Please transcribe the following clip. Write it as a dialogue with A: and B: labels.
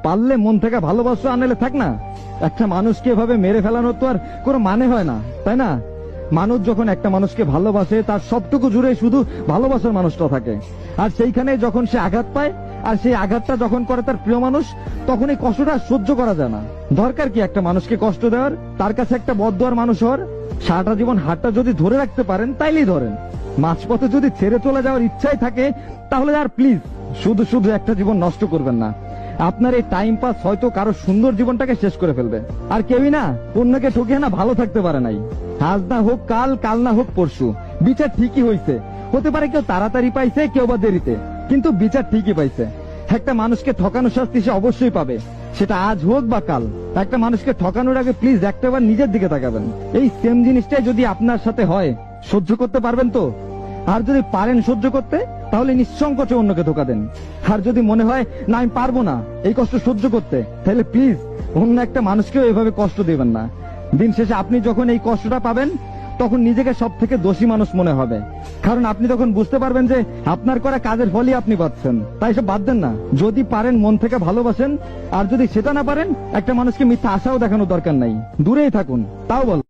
A: পারলে মন থেকে ভালোবাসো, আনলে থাক না। একটা মানুষকে এভাবে মেরে ফেলানোর তো আর কোনো মানে হয় না, তাই না? মানুষ যখন একটা মানুষকে ভালোবাসে তার সবটুকু জুড়ে শুধু ভালোবাসার মানুষটা থাকে, আর সেইখানে যখন সে আঘাত পায় আর সেই আঘাতটা যখন করে তার প্রিয় মানুষ, তখন এই কষ্টটা সহ্য করা যায় না। দরকার কি একটা মানুষকে কষ্ট দেওয়ার, তার কাছে একটা বদদোয়ার মানুষ হওয়ার? সারাটা জীবন হাতটা যদি ধরে রাখতে পারেন তাইলেই ধরেন। মাঝপথে যদি ছেড়ে চলে যাওয়ার ইচ্ছাই থাকে তাহলে আর প্লিজ শুধু শুধু একটা জীবন নষ্ট করবেন না। আপনার এই টাইম পাস হয়তো কারো সুন্দর জীবনটাকে শেষ করে ফেলবে। আর কেউই না অন্যকে ঠকিয়ে না ভালো থাকতে পারে নাই। আজ না হোক কাল, কাল না হোক পরশু, বিচার ঠিকই হয়েছে। হতে পারে কেউ তাড়াতাড়ি পাইছে, কেউ বা দেরিতে, কিন্তু বিচার ঠিকই পাইছে। একটা মানুষকে ঠকানোর শাস্তি সে অবশ্যই পাবে, সেটা আজ হোক বা কাল। একটা মানুষকে ঠকানোর আগে প্লিজ একটাবার নিজের দিকে তাকাবেন। এই সেম জিনিসটাই যদি আপনার সাথে হয়, সহ্য করতে পারবেন তো? আর যদি পারেন সহ্য করতে, তাহলে নিঃসংকোচে অন্যকে ধোকা দেন। আর যদি মনে হয় না আমি পারবো না এই কষ্ট সহ্য করতে, তাহলে প্লিজ অন্য একটা মানুষকেও এভাবে কষ্ট দিবেন না। দিন শেষে আপনি যখন এই কষ্টটা পাবেন, তখন নিজেকে সব থেকে দোষী মানুষ মনে হবে। কারণ আপনি তখন বুঝতে পারবেন যে আপনার করা কাজের ফলই আপনি পাচ্ছেন। তাই সব বাদ দেন না। যদি পারেন মন থেকে ভালোবাসেন, আর যদি সেটা না পারেন, একটা মানুষকে মিথ্যা আশাও দেখানোর দরকার নাই, দূরেই থাকুন। তাও বল